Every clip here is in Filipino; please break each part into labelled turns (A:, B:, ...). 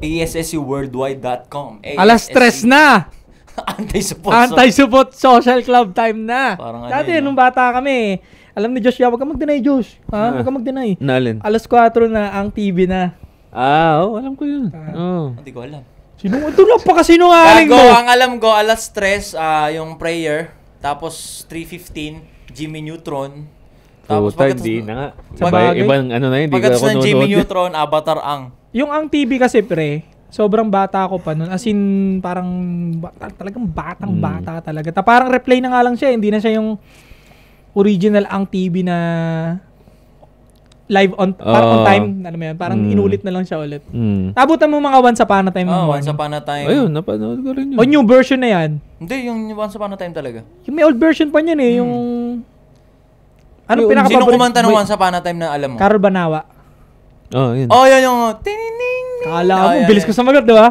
A: ASSUworldwide.com.
B: Alas 3 na!
A: Anti-support
B: social club time na.
A: Parang
B: Dati, nung bata kami, alam ni Josh, wag ka mag-deny, Josh. Wag ka mag-deny.
C: Nalin?
B: Alas 4 na ang TV na.
C: Alam ko yun.
A: Hindi ko alam.
B: Ito lang pa kasi sinungaling mo.
A: Ang alam ko, alas 3, yung prayer. Tapos 3:15, Jimmy Neutron. Tapos
C: hindi na nga. Sabay, ibang ano na yun.
A: Pagkatapos ng Jimmy Neutron, Avatar ang.
B: Yung ang TV kasi, pre, sobrang bata ko pa nun. As in, parang talagang batang-bata talaga. Parang replay na nga lang siya. Hindi na siya yung original ang TV na live on, parang on time. Alam mo yan? Parang inulit na lang siya ulit. Tabutan mo mga Once Upon a Time.
A: Once Upon a Time.
C: Ayun, napanood ko rin yun.
B: O new version na yan.
A: Hindi, yung Once Upon a Time talaga.
B: Yung may old version pa niyan yung... Ano pinaka-paborito?
A: Sino kumanta ng Once Upon a Time na alam mo?
B: Carol Banawa.
C: Yun.
A: Yun yung...
B: Kala mo, bilis ko sa magat, diba?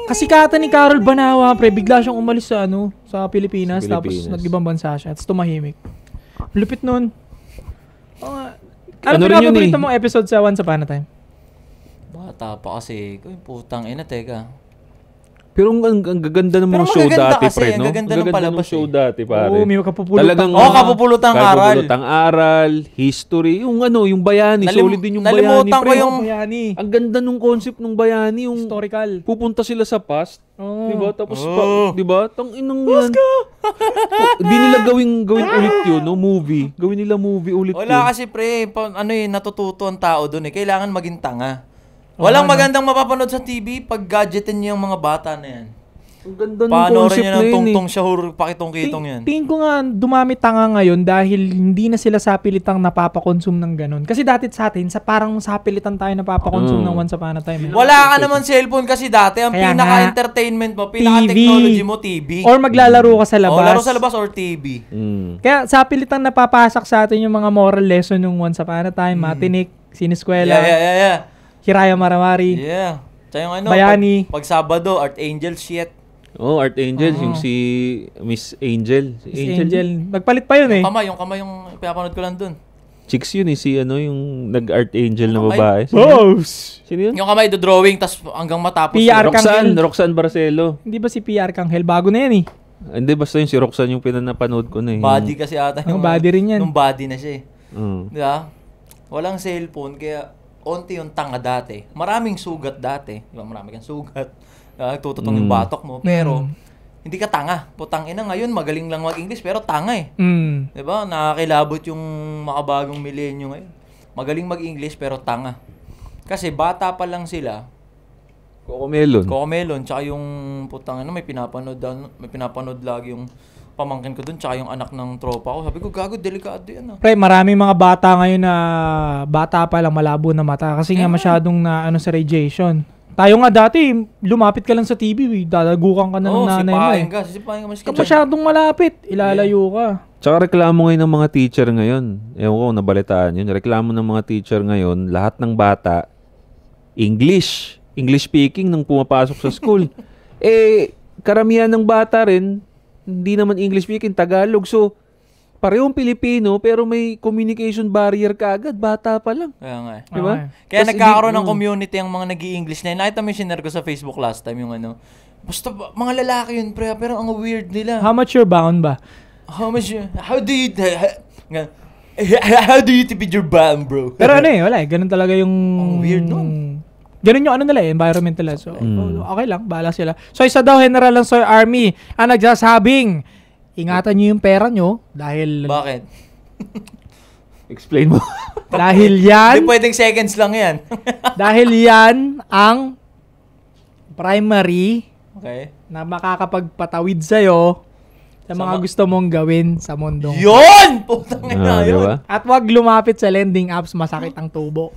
B: Kasikatan ni Carol Banawa, pre, bigla siyang umalis sa Pilipinas. Tapos nag-ibang bansa siya. Tapos tumahimik. Lupit nun. Ano pinaka-paborito mong episode sa Once Upon a Time?
A: Bata pa kasi. Putang ina, teka.
C: Pero ang gaganda ng mga show dati, pre, no?
A: Ang gaganda ng palabas
C: show dati, pare.
B: Oo, may kapupulutang.
A: Kapupulutang aral.
C: Kapupulutang aral, history, yung Bayani, solid din yung Bayani, pre.
B: Bayani.
C: Ang ganda nung concept ng Bayani, yung
B: historical.
C: Pupunta sila sa past, diba? Tapos, diba? Tanginang yan. Di nila gawin ulit yun, no? Movie. Gawin nila movie ulit yun.
A: Wala kasi, pre, natututo ang tao dun eh. Kailangan maging tanga. Walang magandang mapapanood sa TV pag gadgetin niyo yung mga bata na yan.
C: Ang ganda ng concept na yun.
A: Tungtong shahur, pakitong-kitong yan.
B: Tingin ko nga, dumami tanga ngayon dahil hindi na sila sapilitang napapakonsum ng ganun. Kasi dati sa atin, parang sapilitan tayo napapakonsum ng Once Upon a Time.
A: Wala ka naman cellphone kasi dati. Ang pinaka-entertainment mo, pinaka-technology mo, TV.
B: Or maglalaro ka sa labas.
A: Laro sa labas or TV.
B: Kaya sapilitang napapasak sa atin yung mga moral lesson ng Once Upon a Time, Matinik, Sineskwela.
A: Yeah.
B: Hiraya Maramari.
A: Yeah. Tsaka yung
B: Bayani.
A: Pag Sabado, Art Angel shit.
C: Art Angel, yung si Miss Angel.
B: Angel. Nagpalit pa yun eh.
A: Yung kamay yung pinapanood ko lang dun.
C: Chicks yun si yung nag-Art Angel na babae.
B: Sino
C: yun?
A: Yung kamay do drawing, tas hanggang matapos.
C: Roxanne Barcelo.
B: Hindi ba si PR Kanghel? Bago na yan eh.
C: Hindi, basta yung si Roxanne yung pinapanood ko na eh.
A: Body kasi ata.
B: Yung body rin yan.
A: Yung body na siya eh. Diba? Walang cellphone, kaya onti yung tanga dati. Maraming sugat dati. Diba? Marami kang sugat. Tututong yung batok mo. Pero, hindi ka tanga. Putang ina ngayon, magaling lang mag-English, pero tanga eh. Diba? Nakakilabot yung makabagong milenyo ngayon. Magaling mag-English, pero tanga. Kasi bata pa lang sila. Cocomelon. Tsaka yung putang ina, may pinapanood lagi yung pamangkin ko dun, tsaka yung anak ng tropa ko. Sabi ko, gago, delikado yan.
B: Pre, maraming mga bata ngayon na bata pa lang malabo na mata kasi nga masyadong na sa radiation. Tayo nga dati, lumapit ka lang sa TV, dadagukan ka na ng nanay mo eh.
A: Sipahin ka.
B: Kapag masyadong malapit, ilalayo ka.
C: Tsaka reklamo ngayon ng mga teacher ngayon. Ewan ko kung nabalitaan yun. Reklamo ng mga teacher ngayon, lahat ng bata, English speaking nung pumapasok sa school. Karamihan ng bata rin, hindi naman English speaking, Tagalog. So, parehong Pilipino pero may communication barrier kaagad. Bata pa lang.
A: Kaya nga eh.
C: Diba?
A: Kaya nagkakaroon ng community ang mga nag-i-English na yun. Nakita mo yung sinare ko sa Facebook last time yung basta mga lalaki yun, pre, pero ang weird nila.
B: How much you're bound ba?
A: How do you tipid your bound, bro?
B: Pero wala eh. Ganun talaga yung...
A: Ang weird nun.
B: Ganun yung nila environment nila. So, okay lang, bahala sila. So, isa daw, General ng Soy Army ang nagsasabing, ingatan nyo yung pera nyo dahil...
A: Bakit?
C: Explain mo.
B: Dahil yan...
A: Hindi pwedeng seconds lang yan.
B: Dahil yan ang primary na makakapagpatawid sa'yo sa mga gusto mong gawin sa mundo.
A: Yun! Putang ina yun.
C: Diba?
B: At wag lumapit sa lending apps, masakit ang tubo.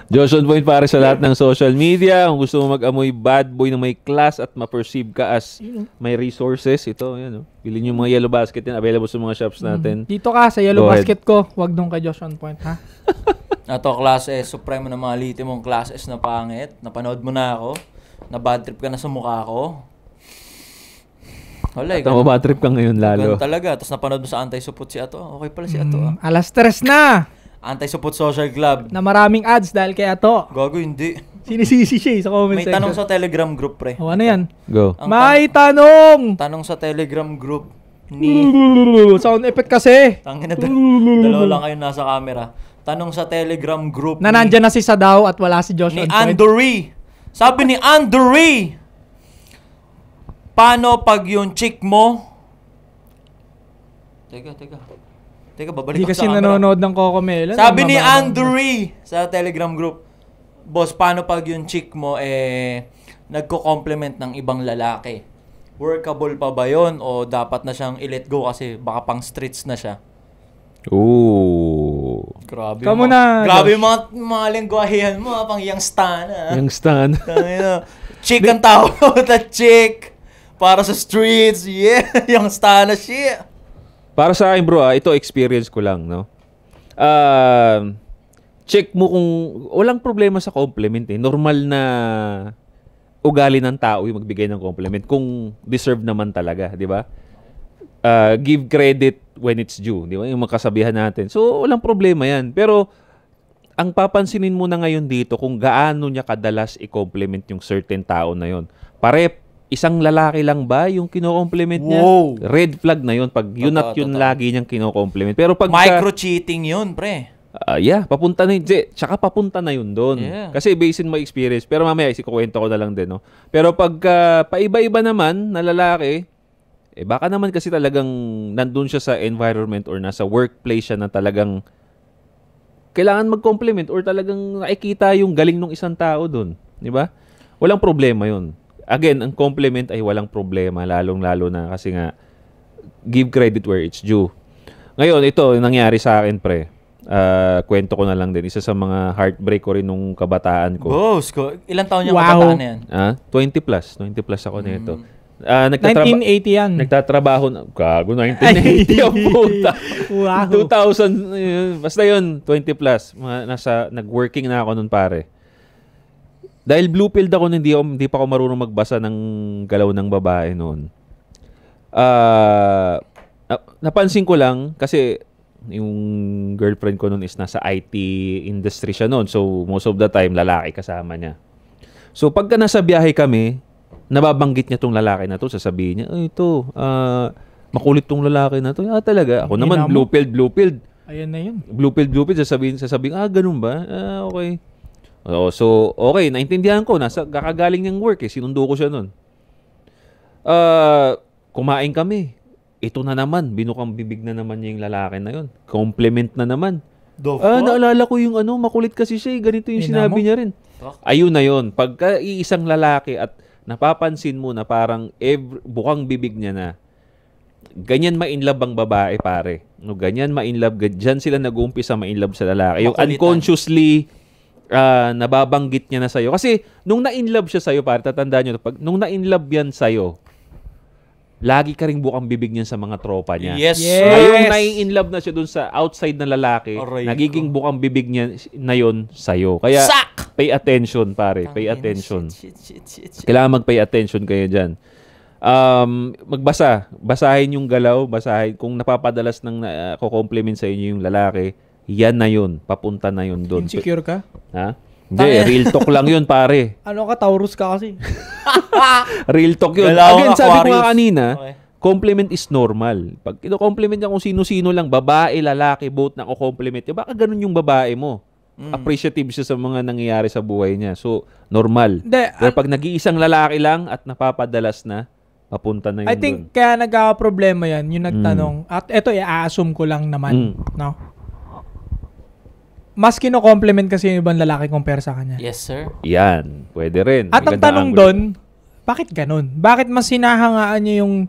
C: Josh on point para sa lahat ng social media. Kung gusto mo mag-amoy bad boy na may class at ma-perceive ka as may resources, ito, yan. Bilhin yung mga Yellow Basket yan. Available sa mga shops natin.
B: Dito ka sa Yellow Basket ko. Wag dong kay Josh on point, ha?
A: Ito, class S. Supremo na mga litimong class S na pangit. Napanood mo na ako. Na bad trip ka na sa mukha ko. Wala,
C: bad trip ka ngayon lalo.
A: Ganun talaga. Tapos napanood mo sa anti-support si Ato. Okay pala si Ato.
B: Alas 3 na!
A: Anti-Support Social Club.
B: Na maraming ads dahil kay Ato.
A: Gago, hindi.
B: Sinisisi siya sa comment
A: May
B: section.
A: tanong sa Telegram group, pre.
B: O, ano yan?
C: Go.
B: May tanong!
A: Tanong sa Telegram group ni...
B: Sound effect kasi.
A: Tangina, dalawa lang kayo nasa camera. Tanong sa Telegram group
B: Na nandyan na si Sadao at wala si Josh
A: ni
B: on point.
A: Andori. Sabi ni Andori, paano pag yung chick mo... Teka, babalik
B: Hindi
A: ako
B: kasi
A: sa camera.
B: nanonood ng Coco Melon.
A: Sabi ni Andori sa Telegram group, boss, paano pag yung chick mo nagko-compliment ng ibang lalaki? Workable pa ba yun? O dapat na siyang i-let go kasi baka pang streets na siya?
C: Ooh.
A: Grabe.
B: Kamu na,
A: Grabe
B: Josh.
A: mga lengguwahihan mo, pang young stan.
C: Yung stan.
A: Chick ang tawag na chick. Para sa streets. Yeah, young stan na shit.
C: Para sa akin, bro, ito experience ko lang, no? Check mo kung walang problema sa compliment eh. Normal na ugali ng tao yung magbigay ng compliment kung deserve naman talaga, di ba? Give credit when it's due, di ba? Yung makasabihan natin. So, walang problema yan. Pero, ang papansinin mo na ngayon dito kung gaano niya kadalas i-compliment yung certain tao na yon. Isang lalaki lang ba yung kino-compliment niya?
A: Wow.
C: Red flag na yun pag yun at yun lagi niyang kino-compliment. Pero pag
A: Micro-cheating yun, pre.
C: papunta na yun. Tsaka papunta na yun doon.
A: Yeah.
C: Kasi based on my experience. Pero mamaya, ikukwento ko na lang din, no? Pero pag paiba-iba naman na lalaki, baka naman kasi talagang nandun siya sa environment or nasa workplace siya na talagang kailangan mag-compliment or talagang nakikita yung galing ng isang tao doon. Di ba? Walang problema yun. Again, ang compliment ay walang problema, lalong-lalo na kasi nga, give credit where it's due. Ngayon, ito, nangyari sa akin, pre. Kwento ko na lang din. Isa sa mga heartbreak ko rin nung kabataan ko.
A: Boss, ilang taon niya kabataan na yan?
C: 20 plus. 20 plus ako nito.
B: 1980 yan.
C: Nagtatrabaho na. Gago, 1980 ang puta.
B: Wow.
C: 2000, basta yun, 20 plus. Nag-working na ako nun, pare. Dahil blue pilled ako, hindi pa ako marunong magbasa ng galaw ng babae noon. Napansin ko lang, kasi yung girlfriend ko noon is nasa IT industry siya noon. So, most of the time, lalaki kasama niya. So, pagka nasa biyahe kami, nababanggit niya tong lalaki na to, sasabihin niya, makulit tong lalaki na to. Talaga. Ako naman, blue pilled.
B: Ayan na yun.
C: Blue pilled, sasabihin, ganun ba? Okay. So, okay, naintindihan ko. Kakagaling niyang work sinundo ko siya nun. Kumain kami. Ito na naman, binukang bibig na naman niya yung lalaki na yun. Compliment na naman. Naalala ko yung makulit kasi siya. Ganito yung sinabi niya rin. Ayun na yun. Pagka iisang lalaki at napapansin mo na parang bukang bibig niya na, ganyan ma-inlove ang babae, pare. No, ganyan ma-inlove. Diyan sila nag-uumpisa ma-inlove sa lalaki. Yung unconsciously, nababanggit niya na sa'yo. Kasi, nung na-inlove siya sa'yo, pare, tatandaan nyo, nung na-inlove yan sa'yo, lagi ka ring bukang bibig niyan sa mga tropa niya.
A: Yes.
C: Ngayong nai-inlove na siya dun sa outside na lalaki, nagiging bukang bibig niya na yun sa'yo. Kaya, pay attention, pare. Pay attention. Kailangan mag-pay attention kayo dyan. Basahin yung galaw, basahin. Kung napapadalas ng compliment sa inyo yung lalaki, yan na yun. Papunta na yun doon.
B: Insecure ka?
C: Ha? Hindi, real talk lang yun, pare.
B: Ano ka, Taurus ka kasi.
C: Real talk yun. Again, sabi ko nga kanina, compliment is normal. Pag ino-compliment niya kung sino-sino lang, babae, lalaki, both na compliment niya, baka ganun yung babae mo. Appreciative siya sa mga nangyayari sa buhay niya. So, normal. Pero pag nag-iisang lalaki lang at napapadalas na, papunta na yun.
B: I think kaya nagkakaproblema yan, yung nagtanong. At eto, i-assume ko lang naman. No? Mas kino-compliment kasi yung ibang lalaki compare sa kanya.
A: Yes, sir.
C: Yan. Pwede rin.
B: At ang tanong doon, bakit ganun? Bakit mas sinahangaan niyo yung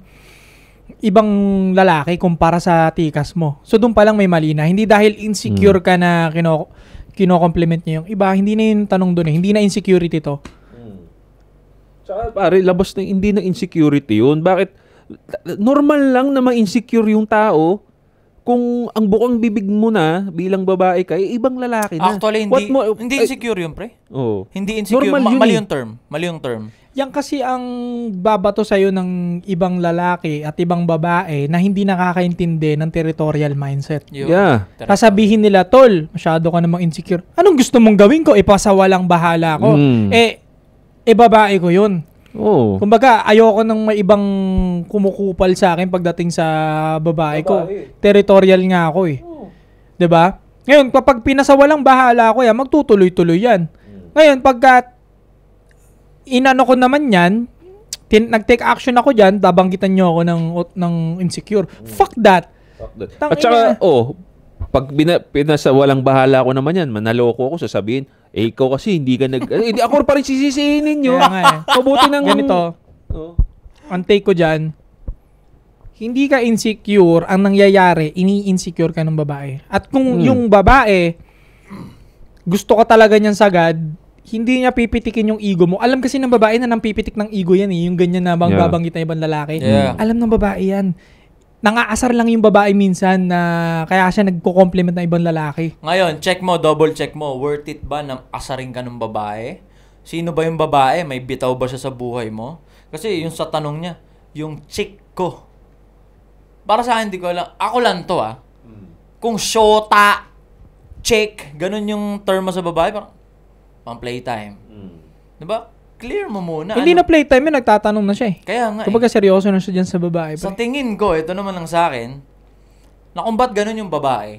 B: ibang lalaki kumpara sa tikas mo? So doon pa lang may mali na. Hindi dahil insecure ka na kino-compliment niyo yung iba. Hindi na yung tanong doon. Hindi na insecurity to.
C: Tsaka pare, labas na hindi na insecurity yun. Bakit? Normal lang na ma-insecure yung tao. Kung ang bukang bibig mo na bilang babae ka, ibang lalaki na.
A: Actually, hindi insecure yun, pre.
C: Oh.
A: Hindi insecure. Mali yung term.
B: Yan kasi ang babato sa'yo ng ibang lalaki at ibang babae na hindi nakakaintindi ng territorial mindset.
C: Yeah.
B: Sasabihin nila, tol, masyado ka namang insecure. Anong gusto mong gawin ko? Pasawalang bahala ko. Babae ko yun.
C: Oh.
B: Kumbaga, ayoko nang may ibang kumukupal sa akin pagdating sa babae ko. Territorial nga ako eh. 'Di ba? Ngayon, kapag pinasawalang bahala ko yan, magtutuloy-tuloy yan. Ngayon, pagka inano ko naman yan, nag-take action ako dyan, babanggitan nyo ako ng insecure. Fuck that.
C: At saka, pag pinasawalang bahala ko naman yan, manaloko ako, sasabihin, ikaw kasi hindi ka hindi ako pa rin sisisihin ninyo. Mabuti ng
B: ganito. Ang take ko dyan, hindi ka insecure, ang nangyayari, ini-insecure ka ng babae. At kung yung babae, gusto ka talaga niyang sagad, hindi niya pipitikin yung ego mo. Alam kasi ng babae na pipitik ng ego yan eh. Yung ganyan na babanggit na ibang lalaki.
A: Yeah.
B: Alam ng babae yan. Nangaasar lang yung babae minsan na kaya siya nagko-compliment ng ibang lalaki.
A: Ngayon, double check mo. Worth it ba na asarin ka ng babae? Sino ba yung babae? May bitaw ba siya sa buhay mo? Kasi yung sa tanong niya, yung chick ko. Para sa akin, hindi ko alam. Ako lang to Kung shota, chick, ganun yung term mo sa babae, parang pang playtime. Diba? Clear mo muna.
B: Hindi na playtime yun, nagtatanong na siya eh.
A: Kaya nga
B: Kumbaga seryoso na siya dyan sa babae.
A: Sa tingin ko, ito naman lang sa akin, na kung ba't ganun yung babae,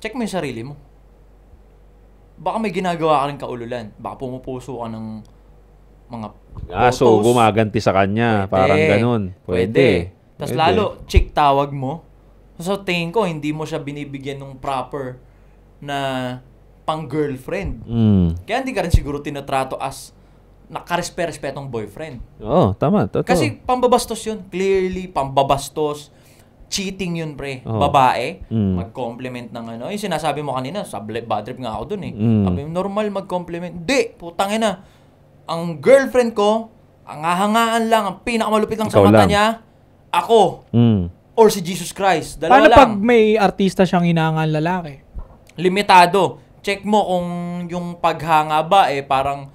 A: check mo yung sarili mo. Baka may ginagawa ka rin kaululan. Baka pumupuso ka ng mga photos.
C: So gumaganti sa kanya. Parang ganun. Pwede.
A: Tapos lalo, chick tawag mo. So tingin ko, hindi mo siya binibigyan ng proper na pang-girlfriend. Kaya hindi ka rin siguro tinatrato as nakarespe-respetong boyfriend.
C: Tama. Totoo.
A: Kasi pambabastos yun. Clearly, pambabastos. Cheating yun, pre. Babae, mag-compliment ng ano. Yung sinasabi mo kanina, bad trip nga ako dun eh. Sabi, normal mag-compliment. Hindi, putang ina. Ang girlfriend ko, ang hahangaan lang, ang pinakamalupit lang sa mata niya, ako. Or si Jesus Christ. Dalawa
B: Paano
A: lang.
B: pag may artista siyang hinahangaan lalaki?
A: Limitado. Check mo kung yung paghanga ba parang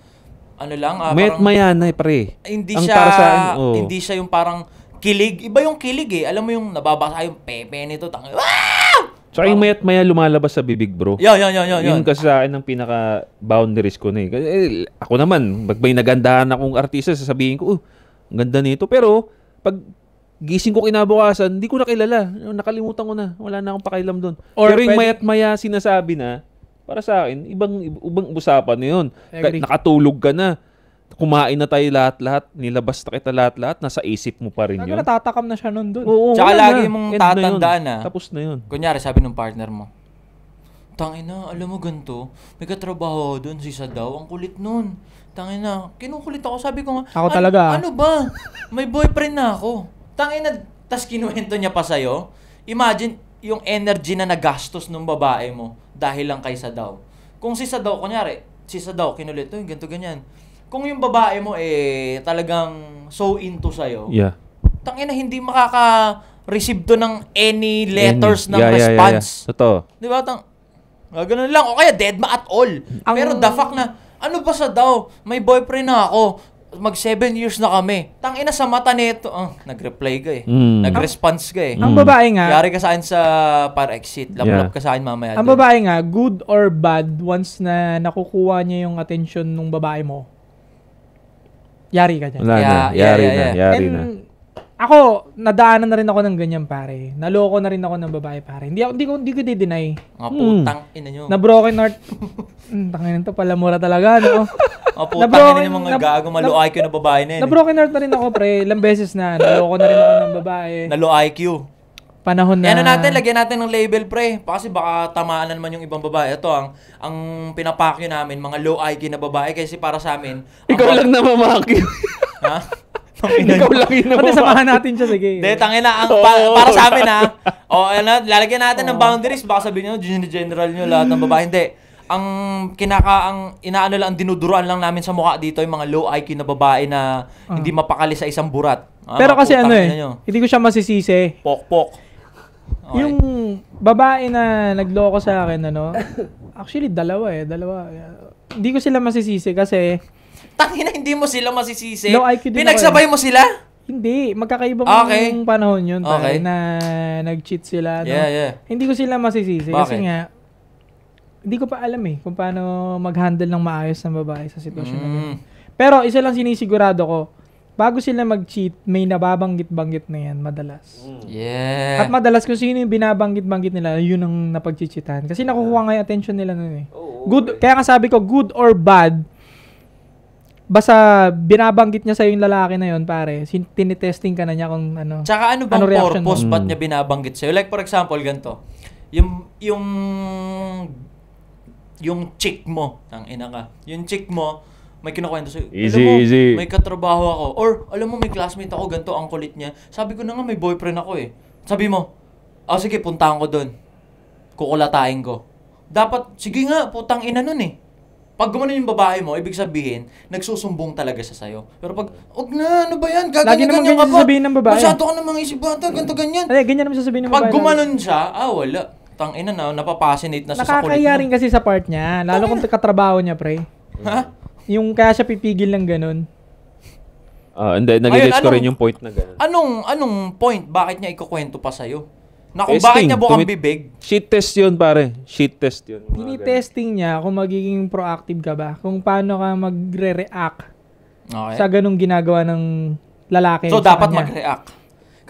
A: ano lang,
C: Mayat maya na pre.
A: Hindi
C: ang
A: siya
C: para sa akin,
A: hindi siya yung parang kilig. Iba yung kilig eh. Alam mo yung nababasa yung pepe nito.
C: Tsaka yung mayat maya lumalabas sa bibig, bro.
A: Yan.
C: Yun kasi sa akin ang pinaka boundaries ko na eh. Kasi, ako naman, pag may nagandahan akong artista, sasabihin ko, ang ganda nito. Pero pag gising ko kinabukasan, hindi ko na kilala. Nakalimutan ko na. Wala na akong pakialam doon. Pero yung mayat maya sinasabi na, para sa akin, ibang usapan na yun. Nakatulog ka na. Kumain na tayo lahat-lahat. Nilabas na kita lahat-lahat. Nasa isip mo pa rin yun.
B: Natatakam na siya nun dun.
A: Tsaka lagi mong tatandaan
C: Tapos na yun.
A: Kunyari, sabi ng partner mo, tangina, alam mo ganito, may katrabaho doon, si daw, ang kulit nun. Tangina, kinukulit ako. Sabi ko nga,
B: ako talaga.
A: Ano ba? May boyfriend na ako. Tangina, tas kinuwento niya pa sa'yo. Imagine, yung energy na nagastos ng babae mo dahil lang kay Sadaw. Kung si Sadaw, kunyari, kinulit, ganito, ganyan. Kung yung babae mo talagang so into sa'yo, tangina, hindi makaka-receive to ng any letters ng response.
C: Totoo.
A: Di ba? Ganun lang. O kaya dead ma at all. Pero the fact na, ano ba Sadaw? May boyfriend na ako. Mag 7 years na kami. Tangina sa mata nito. Nag-reply ka eh. Nag-response ka eh.
B: Ang babae nga.
A: Yari ka sa akin sa para-exit. Lap-lap ka sa akin mamaya.
B: Ang babae nga, good or bad, once na nakukuha niya yung attention ng babae mo, yari ka dyan.
C: Yari na.
B: Ako, nadaanan na rin ako ng ganyan, pare. Naloko na rin ako ng babae, pare. Hindi ko di-deny.
A: Mga putang ina nyo.
B: Na broken heart. Tangin to pala, mura talaga, no?
A: Putang ina nyo mga gago, malo IQ na babae na yun.
B: Na broken heart na rin ako, pre. Ilang beses na. Naloko na rin ako ng babae.
A: Nalo IQ.
B: Panahon na.
A: Lagyan natin ng label, pre. Kasi baka tamaan naman yung ibang babae. Ito, ang pinapakyo namin, mga low IQ na babae. Kasi para sa amin...
C: Ikaw lang na mamakyo.
A: Ha?
C: Ikaw lang yun naman.
B: Pati samahan natin siya, sige.
A: Tangina, para sa amin lalagyan natin ng boundaries. Baka sabihin nyo, general nyo lahat ng babae. Hindi. Ang dinuduruan lang namin sa mukha dito yung mga low IQ na babae na hindi mapakali sa isang burat.
B: Pero kasi hindi ko siya masisisi.
A: Pok. Okay.
B: Yung babae na nagloko sa akin, actually dalawa. Hindi ko sila masisisi kasi
A: Tangina, hindi mo sila masisisi.
B: Low IQ din
A: Pinagsabay mo sila?
B: Hindi, magkakaibang
A: Okay.
B: panahon yun
A: Okay.
B: na nag-cheat sila. No?
A: Yeah.
B: Hindi ko sila masisisi kasi
A: Bakit?
B: nga, hindi ko pa alam kung paano mag-handle ng maayos ng babae sa sitwasyon na ganun. Pero isa lang sinisigurado ko, bago sila mag-cheat, may nababanggit-banggit na yan madalas.
A: Yeah.
B: At madalas kung sino yung binabanggit-banggit nila, yun ang napag-cheatan. Kasi nakukuha nga yung attention nila nun eh. Good, kaya nga sabi ko, good or bad, basta binabanggit niya sa'yo yung lalaki na yun, pare, tinitesting ka na niya kung ano.
A: Tsaka ano bang
B: reaction
A: purpose
B: mo?
A: ba't niya binabanggit sa'yo? Like for example, ganito. Yung chick mo, ang ina ka. Yung chick mo, may kinukwento sa'yo.
C: Easy,
A: alam mo,
C: easy.
A: may katrabaho ako. Or, alam mo, may classmate ako, ganito ang kulit niya. Sabi ko na nga, may boyfriend ako eh. Sabi mo, sige, puntahan ko dun. Kukulatain ko. Dapat, sige nga, putang ina nun eh. Pag gumanon yung babae mo, ibig sabihin, nagsusumbong talaga siya sa'yo. Pero pag, wag na, ano ba yan?
B: Lagi naman ganyan sasabihin ng babae.
A: Masyado ka namang isip bata, ganito ganyan.
B: Ay, ganyan naman sasabihin ng babae.
A: Pag gumanon siya, wala. Tangina na, napapassionate na siya sa kulit
B: nakakaya
A: mo.
B: rin kasi sa part niya. Lalo kung katrabaho niya, pre.
A: Ha?
B: Yung kaya siya pipigil ng ganun.
C: Hindi, nag-gets ko rin yung point na gano'n.
A: Anong point? Bakit niya ikukwento pa sa'yo? Na kung
C: Testing.
A: bakit niya bukang bibig?
C: Shit test yun, pare. Shit test yun.
B: Tinitesting niya kung magiging proactive ka ba. Kung paano ka magre-react
A: Okay.
B: sa ganung ginagawa ng lalaki
A: So,
B: sa
A: dapat
B: kanya.
A: mag-react.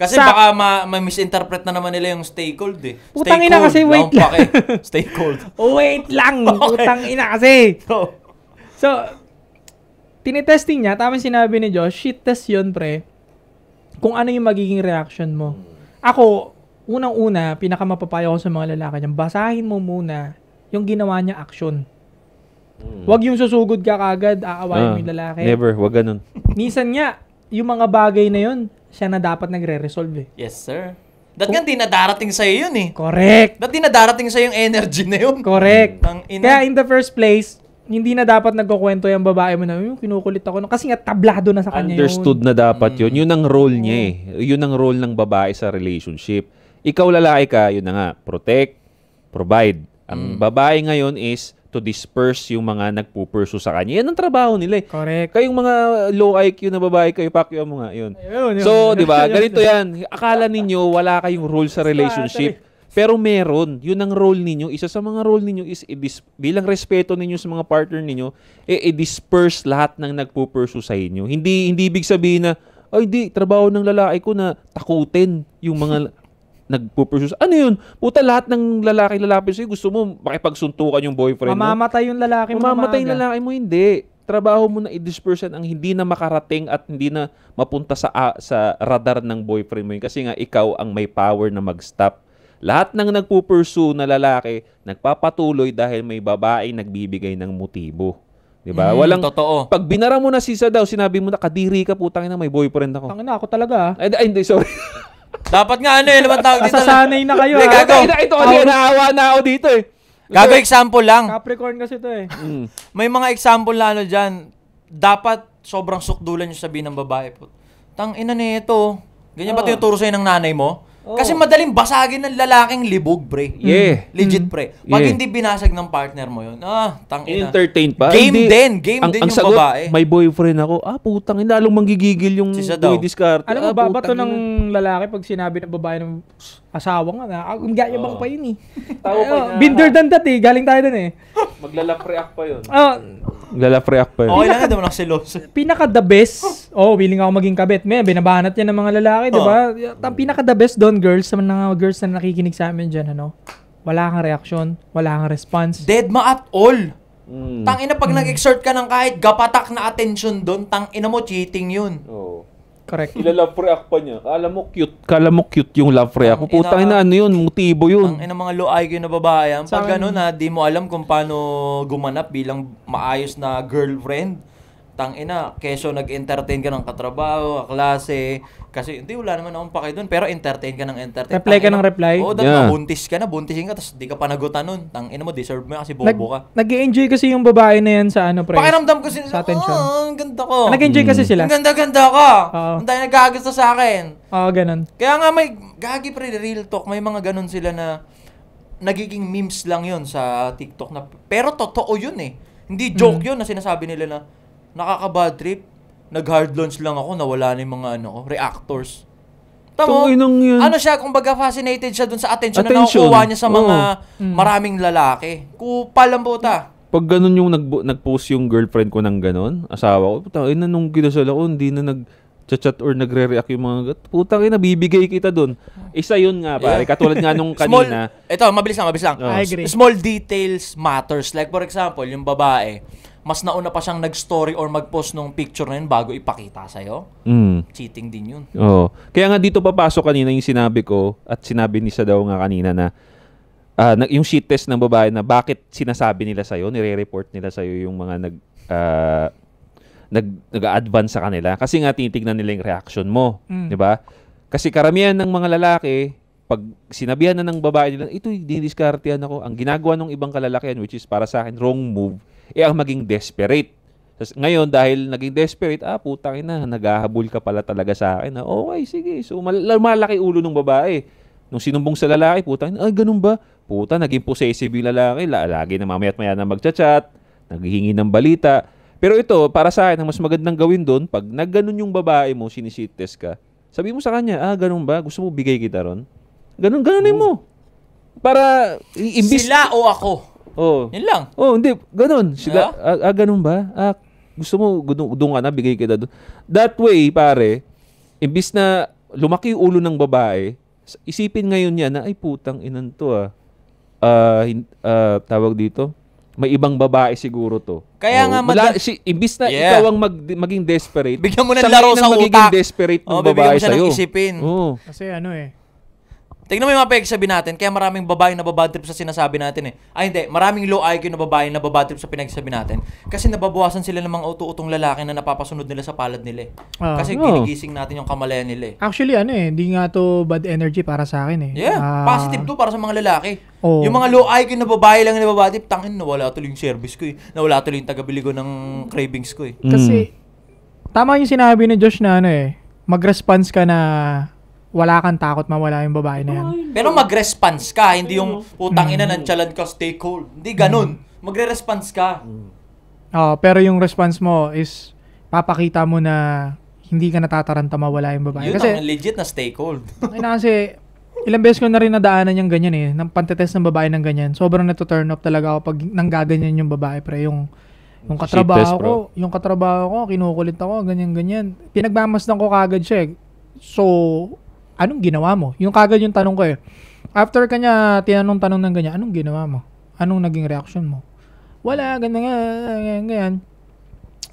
A: Kasi
B: Sa-
A: baka ma-misinterpret na naman nila yung stay cold eh.
B: Putang
A: Stay
B: ina
A: cold,
B: kasi, wait
A: lang. Pake. Stay cold.
B: Wait lang!
A: Okay.
B: Putang ina kasi!
A: So,
B: So, tinitesting niya, tama yung sinabi ni Josh, shit test yun, pre. Kung ano yung magiging reaction mo. Ako, unang-una, pinakamapapayo ko sa mga lalaki niyan, basahin mo muna yung ginawa niya action. Huwag yung susugod ka kagad, aawayin mo yung lalaki.
C: Never, wag ganun.
B: Minsan nga, yung mga bagay na yun, siya na dapat nagre-resolve eh.
A: yes sir. Dahil nga di na darating sa'yo yun eh.
B: Correct!
A: Dahil di na darating sa'yo yung energy na yun.
B: Correct!
A: Tang ina.
B: Kaya in the first place, hindi na dapat nagkukwento yung babae mo na, yung kinukulit ako. Kasi nga, tablado na sa kanya
C: Understood
B: yun.
C: na dapat yun. Yun ang role niya eh. Yun ang role ng babae sa relationship. Ikaw lalaki ka, yun na nga, protect, provide. Ang babae ngayon is to disperse yung mga nagpupursue sa kanya. Yan ang trabaho nila eh.
B: Correct.
C: Kayong mga low IQ na babae kayo, pakyo mo nga, yun.
B: Ayun, yun.
C: So, di ba, ganito yan. Akala ninyo wala kayong role sa relationship. Pero meron. Yun ang role ninyo. Isa sa mga role ninyo is bilang respeto ninyo sa mga partner ninyo, i-disperse lahat ng nagpupursue sa inyo. Hindi ibig sabihin na, ay di, trabaho ng lalaki ko na takutin yung mga nagpupursue. Ano yun? Puta, lahat ng lalaki sa'yo, gusto mo makipagsuntukan yung boyfriend mo.
B: Mamamatay yung lalaki mo.
C: Mamamatay yung
B: maaga.
C: lalaki mo, hindi. Trabaho mo na i-disperse ang hindi na makarating at hindi na mapunta sa radar ng boyfriend mo yun. Kasi nga, ikaw ang may power na mag-stop. Lahat ng nagpupursue na lalaki, nagpapatuloy dahil may babaeng nagbibigay ng motibo. Diba?
A: Totoo.
C: Pag binara mo na si Isa daw, sinabi mo na, kadiri ka, putang ina, may boyfriend ako.
B: Tangina, ako talaga.
C: Ay, hindi, sorry.
A: Dapat nga ano eh, naman tawag dito.
B: Nasasanay na kayo.
A: Hindi,
B: ha?
A: gago.
C: Ito kasi, naawa na ako dito eh.
A: Gago example lang.
B: Capricorn kasi to eh.
A: May mga example na ano dyan. Dapat sobrang sukdulan yung sabihin ng babae po. Tang ina nito. Ganyan ba tinuturo sa'yo ng nanay mo? Kasi madaling basagin ng lalaking libog, pre.
C: Yeah.
A: Legit, pre. Pag
C: Yeah.
A: hindi binasag ng partner mo yun, tang ina.
C: Entertain pa.
A: Game
C: Hindi.
A: din. Game din
C: ang
A: yung
C: sagot,
A: babae.
C: may boyfriend ako. Putang ina, lalong manggigigil yung
A: Sisa daw.
C: discard.
B: Alam mo ba, bato ng lalaki pag sinabi ng babae ng asawa nga na, ang gayabang pa yun eh.
C: Tawa pa niya.
B: Binder than that eh. Galing tayo dun eh.
C: Maglalap-react pa yun.
B: Oh,
C: Maglalap-react pa yun.
A: Okay lang, naman ako seloso.
B: pinaka the best. willing ako maging kabit. May binabanat yan ng mga lalaki, di ba? Ang pinaka the best doon, girls, sa mga girls na nakikinig sa amin dyan, ano? Wala kang reaction, wala kang response.
A: Dead ma at all.
C: Mm.
A: Tang ina pag nag-exert ka ng kahit gapatak na attention doon, tang ina mo cheating yun.
C: Oo.
B: Correct.
C: Ilalove react pa niya. Kala mo cute yung love react.
A: Ang
C: Putang ina, ano yun? Motibo yun.
A: Ang ina mga low IQ na babae yan.
B: Sa
A: Pag
B: akin-
A: gano'n na, di mo alam kung paano gumanap bilang maayos na girlfriend. Tang ina, keso nag-entertain ka ng katrabaho, kaklase. Kasi hindi, wala naman akong pake doon. Pero entertain ka ng entertain.
B: Reply ka
A: Tang ina,
B: ng reply?
A: Oo,
C: Yeah.
A: buntis ka na, buntisin ka, tapos di ka panagutan nun. Tang ina mo, deserve mo yan kasi bobo ka.
B: Nag-enjoy kasi yung babae na yan sa ano, pre.
A: Pakiramdam ko sila,
B: sa attention.
A: ang ganda ko.
B: Nag-enjoy kasi sila.
A: Ang ganda-ganda ka.
B: Oo.
A: Ang dahil nagkagusto sa akin.
B: Oo, ganun.
A: Kaya nga may, gagi pre, real talk, may mga ganun sila na nagiging memes lang yun sa TikTok na, pero totoo yun eh. Hindi joke yun na sinasabi nila na, nakaka-bad trip. Nag-hard launch lang ako, nawala na yung mga reactors. Tamo, ano siya, kumbaga fascinated siya dun sa attention na nakukuha niya sa mga maraming lalaki. Kupal ang puta.
C: Pag ganun yung nag-post yung girlfriend ko ng ganun, asawa ko, putang ina nung kinasal ako, hindi na nag-chat or nagre-react yung mga putang ina, bibigay kita dun. Isa yun nga pare, katulad nga nung kanina.
A: Ito, mabilis lang.
B: I agree.
A: Small details matters. Like for example, yung babae, mas nauna pa siyang nag-story or mag-post nung picture na yun bago ipakita sa'yo. Cheating din yun.
C: Oo. Kaya nga dito papasok kanina yung sinabi ko at sinabi ni Sa daw nga kanina na yung sheet test ng babae na bakit sinasabi nila sa'yo, nire-report nila sa'yo yung mga nag-advance sa kanila. Kasi nga tinitignan nila yung reaction mo. Diba? Kasi karamihan ng mga lalaki, pag sinabihan na ng babae nila, ito, didiskartehan ako. Ang ginagawa ng ibang kalalakihan, which is para sa akin, wrong move, ang maging desperate. Ngayon, dahil naging desperate, putang ina, naghahabol ka pala talaga sa akin. Okay, sige. So, malaki ulo ng babae. Nung sinumbong sa lalaki, putang ina, ganun ba? Puta, naging possessive yung lalaki. Lagi na mamaya't maya na magchat-chat, naghihingi ng balita. Pero ito, para sa akin, ang mas magandang gawin doon, pag nagganon yung babae mo, sinishit test ka, sabi mo sa kanya, ganun ba? Gusto mo bigay kita ron? Ganunin mo. Para,
A: sila o ako? Yun lang.
C: Hindi. Ganun. Sila, ganun ba? Gusto mo, doon ka na, bigay kita doon. That way, pare, imbis na lumaki yung ulo ng babae, isipin ngayon niya na, ay putang inan to tawag dito, may ibang babae siguro to.
A: Kaya nga
C: imbis na ikaw ang maging desperate,
A: bigyan mo ng laro sa utak.
C: Magiging desperate ng babae sa'yo.
A: Bibigyan mo siya ng isipin.
B: Kasi
A: tignan mo yung mga pinagsasabi natin, kaya maraming babae na babadtrip sa sinasabi natin hindi, maraming low IQ na babae na babadtrip sa pinagsasabi natin. Kasi nababawasan sila ng mga utu-utong lalaki na napapasunod nila sa palad nila Kasi ginigising natin yung kamalayan nila
B: Actually, hindi nga to bad energy para sa akin
A: positive to para sa mga lalaki. Yung mga low IQ na babae lang na babadtrip, tangin, nawala tuloy yung service ko nawala tuloy yung tagabiligo ng cravings ko
B: Kasi, tama yung sinabi ni Josh na mag-response ka na wala kang takot mawala yung babae na yan.
A: Pero mag-response ka, hindi yung putang ina nonchalant ka, stay cool. Hindi ganun. Magre-response ka.
B: Pero yung response mo is papakita mo na hindi ka natataranta mawala yung babae.
A: Yun kasi ang legit na stay cold.
B: Kasi ilang beses ko na rin nadaanan yung ganyan ng pantetest ng babae ng ganyan. Sobrang nato-turn off talaga ako pag nanggaganyan yung babae pre. Yung katrabaho ko, kinukulit ako, ganyan. Pinagmamasdan ko kagad siya So, anong ginawa mo? Yung kagad yung tanong ko After kanya tinanong-tanong ng ganyan, anong ginawa mo? Anong naging reaction mo? Wala, ganyan.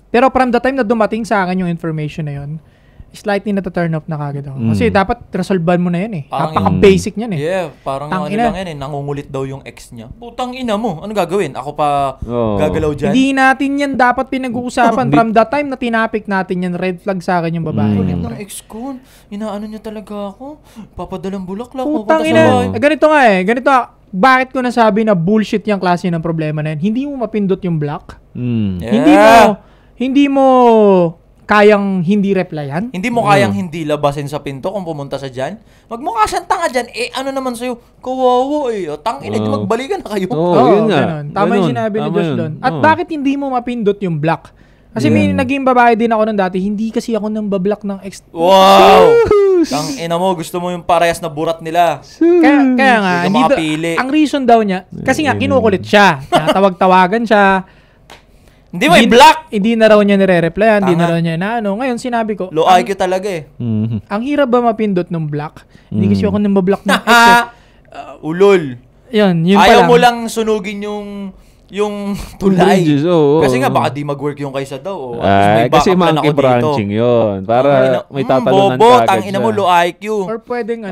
B: Pero from the time na dumating sa akin yung information na yun, slightly na-turn off na kagad ako. Kasi dapat resolvean mo na yan Napaka-basic niyan
A: parang lang yan nangungulit daw yung ex niya. Putang ina mo, ano gagawin? Ako pa gagalaw dyan?
B: Hindi natin yan dapat pinag-uusapan. From the time na tinapik natin yan, red flag sa akin yung babae.
A: Ulit ng ex ko, inaano niya talaga ako. Papadalang bulaklak.
B: Putang ina. Ganito nga bakit ko nasabi na bullshit yung klase ng problema na yan? Hindi mo mapindot yung block. Hindi mo kayang hindi replyan?
A: Hindi mo kayang hindi labasin sa pinto kung pumunta sa dyan? Magmukha siyang tanga dyan. Ano naman sa'yo? Kawawa tangina, magbalikan na kayo.
C: Yun nga.
B: Tama yung sinabi ni Josh doon. At bakit hindi mo mapindot yung block? Kasi may naging babae din ako nung dati. Hindi kasi ako nang bablock ng ex.
A: Wow! Tangina mo, gusto mo yung parehas na burat nila.
B: Kaya nga, ang reason daw niya, kasi nga kinukulit siya. Natawag-tawagan siya.
A: Hindi mo i-block!
B: Hindi na raw niya nire-replyan, hindi na raw niya Ngayon, sinabi ko,
A: low IQ talaga
B: Ang hirap ba mapindot ng block? Hindi kasi ako nang mablock ng ex
A: Ulol.
B: Yun
A: Ayaw mo lang sunugin yung tulay. Kasi nga baka di mag-work yung kaysa daw.
C: Kasi monkey branching yun. Para may tatalunan ka agad siya.
A: Tangina mo, low IQ.
B: Or pwedeng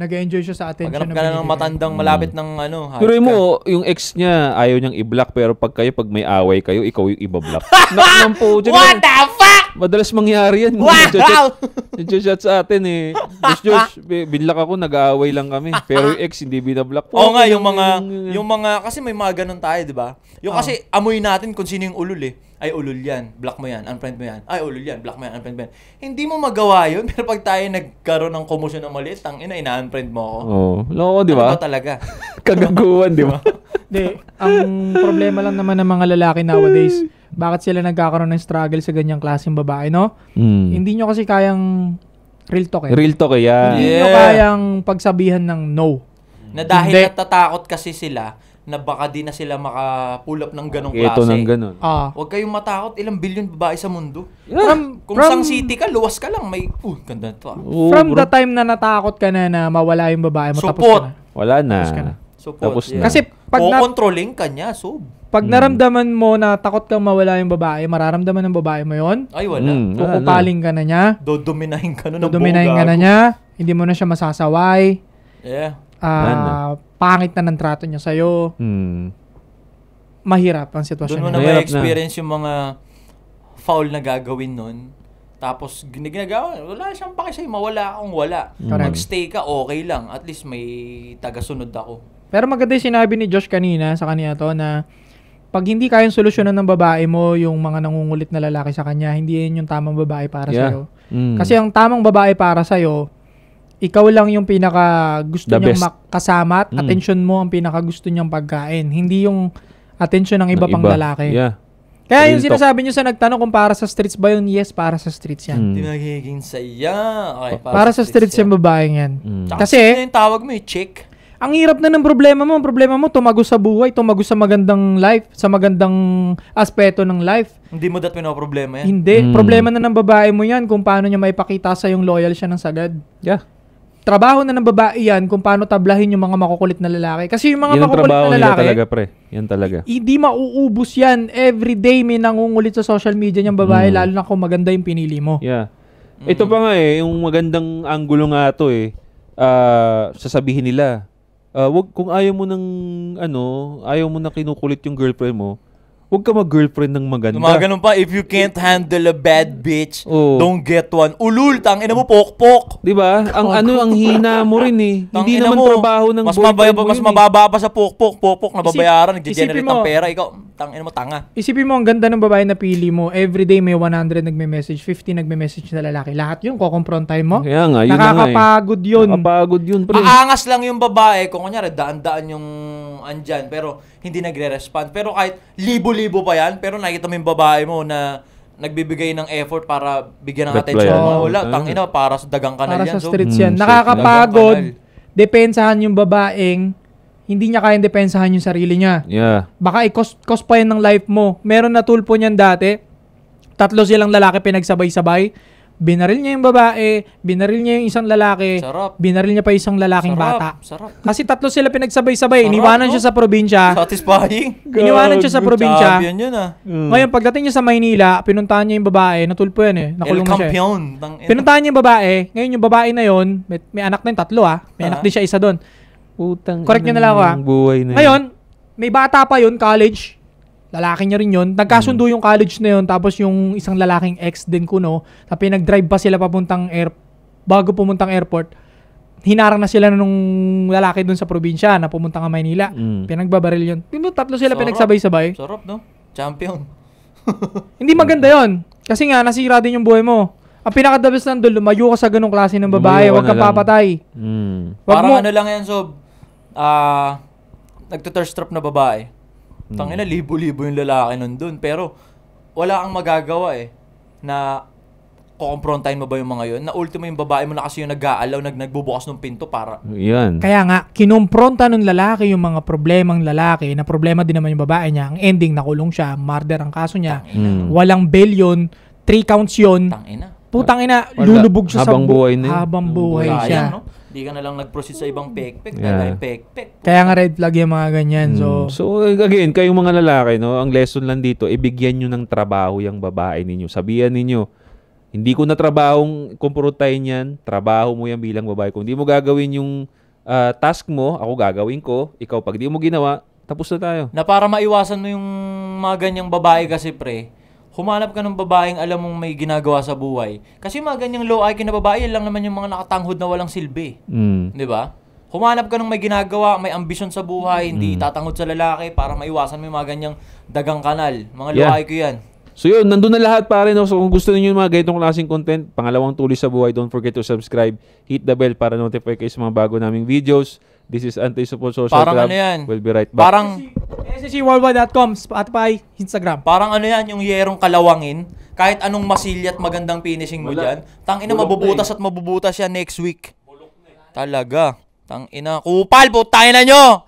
B: nag-enjoy siya sa attention.
A: Maghanap ka na ng matandang malapit ng
C: Pero mo, yung ex niya, ayaw niyang i-block. Pero pag may away kayo, ikaw yung i-block.
A: What the fuck?
C: Madalas mangyari yan.
A: Wow!
C: Nag-chat sa atin Josh, binlock ako, nag-aaway lang kami. Pero yung ex, hindi binablock.
A: Oo nga, yung mga, kasi may mga ganun tayo, di ba? Yung kasi amoy natin kung sino yung ulul Ay, ulul yan. Block mo yan. Unfriend mo yan. Ay, ulul yan. Block mo yan. Unfriend mo yan. Hindi mo magawa yun. Pero pag tayo nagkaroon ng komosyon ng maliit, ina-unfriend mo ako.
C: Loko, di ba?
A: Ano ba talaga?
C: Kagaguhan, di ba?
B: Ang problema lang naman ng mga lalaki nowadays, Bakit sila nagkakaroon ng struggle sa ganyang klaseng babae, no?
C: Mm.
B: Hindi nyo kasi kayang real talk eh.
C: Real talk eh, yeah.
B: Hindi nyo kayang pagsabihan ng no.
A: Na dahil
B: Hindi.
A: natatakot kasi sila na baka di na sila maka-pull up ng ganong
C: Ito
A: klase.
C: ng ganun.
A: Huwag kayong matakot, ilang billion babae sa mundo. Kung
B: From-
A: sang city ka, luwas ka lang, may, ganda to ah.
C: Oo,
B: From
C: bro.
B: the time na natakot ka na mawala yung babae mo, tapos
A: Support.
B: ka na.
C: Wala na.
B: Tapos ka na.
A: Support,
C: Tapos na.
B: Kasi pag,
A: controlling ka niya, so.
B: pag naramdaman mo na takot kang mawala yung babae, mararamdaman ng babae mo yon,
A: Ay, wala.
C: Wala na.
B: kukupaling ka na niya,
A: Dodominahin ka nun ng
B: dodominahin ka na niya, hindi mo na siya masasaway,
A: Yeah.
B: pangit na ng trato niya sa'yo, mahirap ang sitwasyon
A: Doon mo
B: niya.
A: na
C: Mahirap
A: may experience yung mga foul na gagawin nun. Tapos, ginagawa, wala siyang pake sa'yo, mawala akong wala.
B: Correct.
A: Mag-stay ka, okay lang. At least may tagasunod ako.
B: Pero maganda yung sinabi ni Josh kanina sa kanya to na pag hindi kayang solusyonan ng babae mo yung mga nangungulit na lalaki sa kanya, hindi yun yung tamang babae para sa'yo. Kasi ang tamang babae para sa'yo, ikaw lang yung pinaka gusto
C: The
B: niyang
C: best.
B: makasama at attention mo ang pinaka gusto niyang pagkain. Hindi yung attention ng iba pang lalaki.
C: Yeah.
B: Kaya yung
C: Real talk.
B: sinasabi niyo sa nagtanong kung para sa streets ba yun, yes, para sa streets yan.
A: Hindi magiging saya. Okay,
B: Para sa streets yung babaeng yan.
A: Kasi,
B: Kasi,
A: yung tawag mo, chick.
B: ang hirap na ng problema mo. Ang problema mo, tumagos sa buhay, tumagos sa magandang life, sa magandang aspeto ng life.
A: Hindi mo dat pinoproblema yan.
B: Hindi. Problema na ng babae mo yan kung paano niya maipakita sa yung loyal siya ng sagad.
C: Yeah.
B: Trabaho na ng babae yan kung paano tablahin yung mga makukulit na lalaki. Kasi yung mga
C: Yan ang
B: makukulit
C: trabaho
B: na
C: nila
B: lalaki,
C: talaga, pre. Yan talaga.
B: hindi mauubos yan. Every day may nangungulit sa social media niyang babae, lalo na kung maganda yung pinili mo.
C: Yeah. Ito pa nga eh, yung magandang anggulo nga to eh. Sasabihin nila, wag kung ayaw mo na kinukulit yung girlfriend mo, wag ka mag-girlfriend ng maganda.
A: Mga ganun pa, if you can't handle a bad bitch,
C: Oo.
A: don't get one. Ulul, tangina mo, pokpok.
C: 'Di ba? Ang hina mo rin eh. Hindi
A: Tangina
C: naman
A: mo,
C: trabaho ng
A: mas
C: boyfriend mo
A: mas
C: yun eh.
A: mababa pa sa pokpok. Pokpok na babayaran, nagge-generate
B: isipin mo,
A: ng pera. Ikaw, tangina mo, tanga.
B: Isipin mo, ang ganda ng babae na pili mo. Everyday may 100 nagme-message, 50 nagme-message sa lalaki. Lahat yun, kukomprontahin mo.
C: Kaya nga, yun na nga eh.
B: Nakakapagod yun.
C: Nakakapagod yun, pre.
A: Aangas lang yung babae kung kunyari daan-daan yung andyan pero hindi nagre-respond. Pero kahit libo-libo pa yan, pero nakita mo yung babae mo na nagbibigay ng effort para bigyan ng
C: Reply
A: attention.
C: yan.
A: Wala, tangina, para sa dagang kanal
B: Para
A: yan.
B: sa streets yan.
C: shit.
B: Nakakapagod.
A: Dagang
B: Depensahan yung babaeng hindi niya kayang depensahan yung sarili niya.
C: Yeah.
B: Baka i-cost pa yan ng life mo. Meron na tulpo niyan dati. 3 silang lalaki pinagsabay-sabay. Binaril niya yung babae, binaril niya yung isang lalaki,
A: Sarap.
B: binaril niya pa isang lalaking bata.
A: Sarap.
B: Kasi 3 sila pinagsabay-sabay.
A: Sarap,
B: Iniwanan
A: no?
B: siya sa probinsya.
A: Satisfying.
B: Iniwanan siya sa probinsya.
A: Champion yun ah.
B: Ngayon, pagdating niya sa Maynila, pinuntahan niya yung babae. Natulpo yan eh.
A: El
B: Nakulong na siya.
A: Campeon. Tangina.
B: Pinuntahan niya yung babae. Ngayon, yung babae na yon, may anak na yung 3 ah. May anak din siya isa doon.
C: Putang
B: Correct nyo na lang ako, ah.
C: buhay na
B: Ngayon, may bata pa yun, college. Lalaki niya rin yun. Nagkasundo yung college na yun. Tapos yung isang lalaking ex din kuno. Tapos nag-drive pa sila papuntang bago pumuntang airport. Hinarang na sila nung lalaki dun sa probinsya na pumuntang Maynila. Pinagbabaril yun. 3 sila
A: Sarap.
B: pinagsabay-sabay.
A: Sarap, no? Champion.
B: Hindi maganda yon. Kasi nga, nasira din yung buhay mo. Ang pinaka-the best nandun, lumayo ka sa ganong klase ng babae.
C: Lumayo ka
B: Huwag
C: na
B: kang
C: lang.
B: papatay. Wag
A: Parang
B: mo,
A: ano lang yan, Sob. Nagtuthirst trap na babae. Tangina, libo-libo yung lalaki nandun. Pero, wala kang magagawa eh. Na, kukomprontahin mo ba yung mga yun? Na ultimo yung babae mo na kasi yung nag-aalaw, nagbubukas ng pinto para...
C: Yan.
B: kaya nga, kinompronta ng lalaki yung mga problemang lalaki, na problema din naman yung babae niya. Ang ending, nakulong siya, murder ang kaso niya. Walang bail yun, 3 counts yun.
A: Tangina.
B: Putang ina,
C: Wala.
B: lulubog siya
C: Habang buhay na yun.
B: habang buhay
A: Sayang,
B: siya.
A: no? Hindi ka na lang nag-proceed sa ibang pek-pek.
C: Yeah.
A: Dahil pek-pek.
B: Kaya nga red flag yung mga ganyan.
C: So again, kayong mga lalaki, no, ang lesson lang dito, ibigyan nyo ng trabaho yung babae ninyo. Sabihan ninyo, hindi ko na trabahong kumprontahin yan, trabaho mo yan bilang babae. Kung hindi mo gagawin yung task mo, ako gagawin ko. Ikaw, pag di mo ginawa, tapos na tayo.
A: Na para maiwasan mo yung mga ganyang babae kasi pre, humanap ka ng babaeng alam mong may ginagawa sa buhay. Kasi yung mga ganyang low IQ na babae, yan lang naman yung mga nakatanghod na walang silbi. Di ba? Humanap ka ng may ginagawa, may ambisyon sa buhay, hindi tatanghod sa lalaki para maiwasan mo yung mga ganyang dagang kanal. Mga low IQ yan.
C: So yun, nandun na lahat pare. No? So kung gusto niyo yung mga ganitong klaseng content, pangalawang tuloy sa buhay, don't forget to subscribe, hit the bell para notify kayo sa mga bago naming videos. This is Anti-Support Social
A: Parang
C: Club.
A: ano yan?
C: We'll be right back.
A: Parang
B: SSCWorldwide.com, Spotify, Instagram.
A: Parang ano yan, yung yerong kalawangin. Kahit anong masilya at magandang finishing mo dyan. Tangina, mabubutas at mabubutas yan next week. Talaga. Tangina, kupal, putangin na nyo!